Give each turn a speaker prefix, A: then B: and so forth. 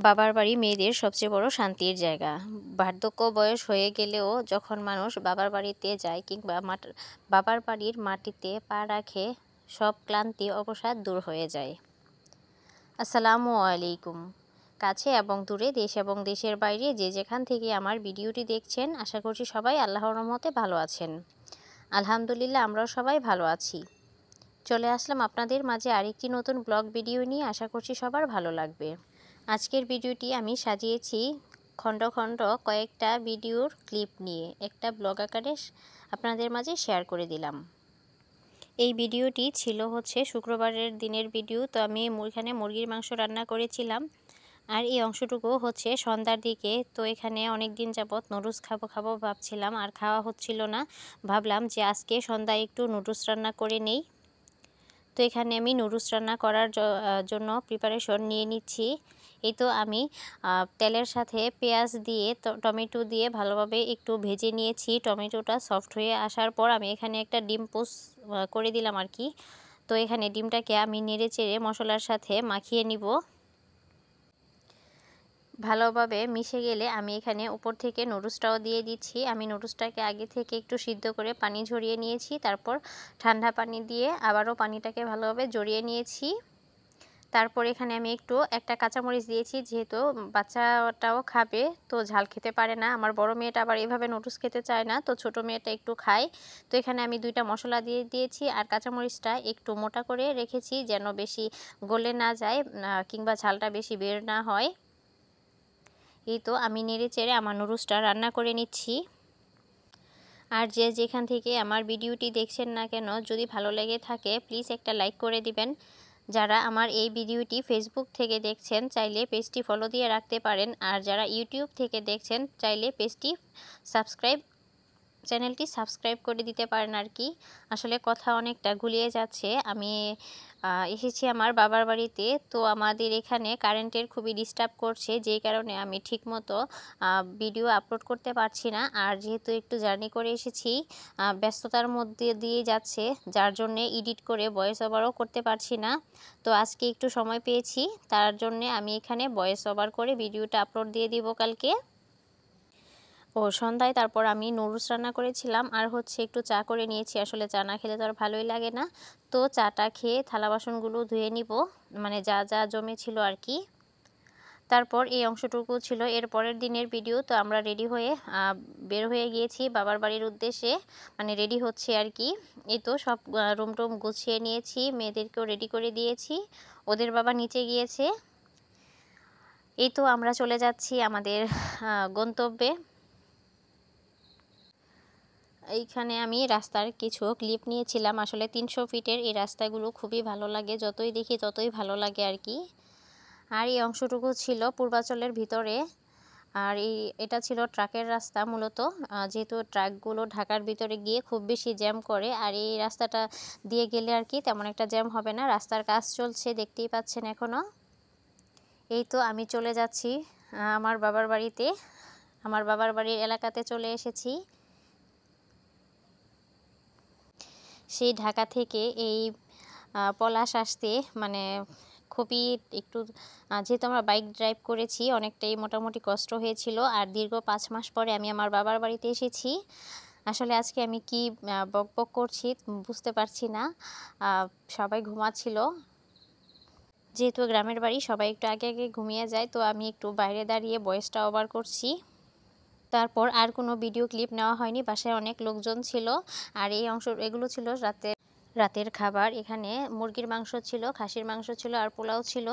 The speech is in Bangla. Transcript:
A: বাবার বাড়ি মেয়েদের সবচেয়ে বড় শান্তির জায়গা। বার্ধক্য বয়স হয়ে গেলেও যখন মানুষ বাবার বাড়িতে যায় কিংবা বাবার বাড়ির মাটিতে পা রাখে, সব ক্লান্তি অবসাদ দূর হয়ে যায়। আসসালামু আলাইকুম। কাছে এবং দূরে, দেশ এবং দেশের বাইরে যে যেখান থেকে আমার ভিডিওটি দেখছেন, আশা করছি সবাই আল্লাহর রহমতে ভালো আছেন। আলহামদুলিল্লাহ, আমরাও সবাই ভালো আছি। চলে আসলাম আপনাদের মাঝে আরেকটি নতুন ব্লগ ভিডিও নিয়ে। আশা করছি সবার ভালো লাগবে। আজকের ভিডিওটি আমি সাজিয়েছি খণ্ড খণ্ড কয়েকটা ভিডিওর ক্লিপ নিয়ে একটা ব্লগ আকারে আপনাদের মাঝে শেয়ার করে দিলাম। এই ভিডিওটি ছিল শুক্রবারের দিনের ভিডিও। তো আমি এখানে মুরগির মাংস রান্না করেছিলাম, আর এই অংশটুকু সন্ধ্যার দিকে। তো এখানে অনেক দিন যাবৎ নুডলস খাবো ভাবছিলাম, আর খাওয়া হচ্ছিল না। ভাবলাম যে আজকে সন্ধ্যায় একটু নুডলস রান্না করে নেই। তো এখানে আমি নুডলস রান্না করার জন্য প্রিপারেশন নিয়ে নিচ্ছি। এই তো আমি তেলের সাথে পেঁয়াজ দিয়ে টমেটো দিয়ে ভালোভাবে একটু ভেজে নিয়েছি। টমেটোটা সফট হয়ে আসার পর আমি এখানে একটা ডিম পোস্ট করে দিলাম আর কি। তো এখানে ডিমটাকে আমি নেড়ে চেড়ে মশলার সাথে মাখিয়ে নিব। ভালোভাবে মিশে গেলে আমি এখানে উপর থেকে নুডলসটাও দিয়ে দিচ্ছি। আমি নুডলসটাকে আগে থেকে একটু সিদ্ধ করে পানি ঝরিয়ে নিয়েছি, তারপর ঠান্ডা পানি দিয়ে আবারও পানিটাকে ভালোভাবে ঝরিয়ে নিয়েছি। তারপর এখানে আমি একটা কাঁচামরিচ দিয়েছি, যেহেতু বাচ্চাটাও খাবে, তো ঝাল খেতে পারে না। আমার বড় মেয়েটা আবার এভাবে নুডলস খেতে চায় না, তো ছোট মেয়েটা একটু খায়। তো এখানে আমি 2টা মশলা দিয়ে দিয়েছি, আর কাঁচামরিচটা একটু মোটা করে রেখেছি যেন বেশি গলে না যায় কিংবা ঝালটা বেশি বের না হয়। এই তো আমি নেড়ে চেড়ে আমার নুডলসটা রান্না করে নিচ্ছি। আর যে যেখান থেকে আমার ভিডিওটি দেখছেন না কেন, যদি ভালো লেগে থাকে প্লিজ একটা লাইক করে দিবেন। যারা আমার এই ভিডিওটি ফেসবুক থেকে দেখছেন, চাইলে পেজটি ফলো দিয়ে রাখতে পারেন। আর যারা ইউটিউব থেকে দেখছেন, চাইলে চ্যানেলটি সাবস্ক্রাইব করে দিতে পারেন আর কি। আসলে কথা অনেকটা গুলিয়ে যাচ্ছে। আমি এসেছি আমার বাবার বাড়িতে, তো আমাদের এখানে কারেন্টের খুবই ডিস্টার্ব করছে, যেই কারণে আমি ঠিকমতো ভিডিও আপলোড করতে পারছি না। আর যেহেতু একটু জার্নি করে এসেছি, ব্যস্ততার মধ্যে দিয়ে যাচ্ছে, যার জন্যে এডিট করে ভয়েস ওভারও করতে পারছি না। তো আজকে একটু সময় পেয়েছি, তার জন্যে আমি এখানে ভয়েস ওভার করে ভিডিওটা আপলোড দিয়ে দিব কালকে। সন্ধ্যায় তারপর আমি নুডলস রান্না করেছিলাম, আর একটু চা করে নিয়েছি। আসলে চা না খেলে তো আর ভালোই লাগে না। তো চাটা খেয়ে থালা বাসনগুলো ধুয়ে নিব, মানে যা যা জমেছিল আর কি। তারপর এই অংশটুকু ছিল এর পরের দিনের ভিডিও। তো আমরা রেডি হয়ে বের হয়ে গিয়েছি বাবার বাড়ির উদ্দেশ্যে, মানে রেডি হচ্ছে আর কি। এই তো সব রুম টুম গুছিয়ে নিয়েছি, মেয়েদেরকেও রেডি করে দিয়েছি, ওদের বাবা নিচে গিয়েছে। এই তো আমরা চলে যাচ্ছি আমাদের গন্তব্যে। এইখানে আমি রাস্তার কিছু ক্লিপ নিয়েছিলাম। আসলে 300 ফিটের এই রাস্তাগুলো খুবই ভালো লাগে, যতই দেখি ততই ভালো লাগে আর কি। আর এই অংশটুকু ছিল পূর্বাচলের ভিতরে, আর এটা ছিল ট্রাকের রাস্তা মূলত, যেহেতু ট্রাকগুলো ঢাকার ভিতরে গিয়ে খুব বেশি জ্যাম করে। আর এই রাস্তাটা দিয়ে গেলে আর কি তেমন একটা জ্যাম হবে না। রাস্তার কাজ চলছে, দেখতেই পাচ্ছেন এখনও। এই তো আমি চলে যাচ্ছি আমার বাবার বাড়িতে, আমার বাবার বাড়ির এলাকাতে চলে এসেছি। সেই ঢাকা থেকে এই পলাশ আসতে মানে খুবই একটু, যেহেতু আমরা বাইক ড্রাইভ করেছি, অনেকটাই মোটামুটি কষ্ট হয়েছিল। আর দীর্ঘ 5 মাস পরে আমি আমার বাবার বাড়িতে এসেছি। আসলে আজকে আমি কি বক বক করছি বুঝতে পারছি না, সবাই ঘুমাচ্ছিল। যেহেতু গ্রামের বাড়ি, সবাই একটু আগে আগে ঘুমিয়ে যায়, তো আমি একটু বাইরে দাঁড়িয়ে ভয়েসটা ওভার করছি। তারপর আর কোনো ভিডিও ক্লিপ নেওয়া হয়নি, বাসায় অনেক লোকজন ছিল। আর এগুলো ছিল রাতের খাবার। এখানে মুরগির মাংস ছিল, খাসির মাংস ছিল, আর পোলাও ছিল।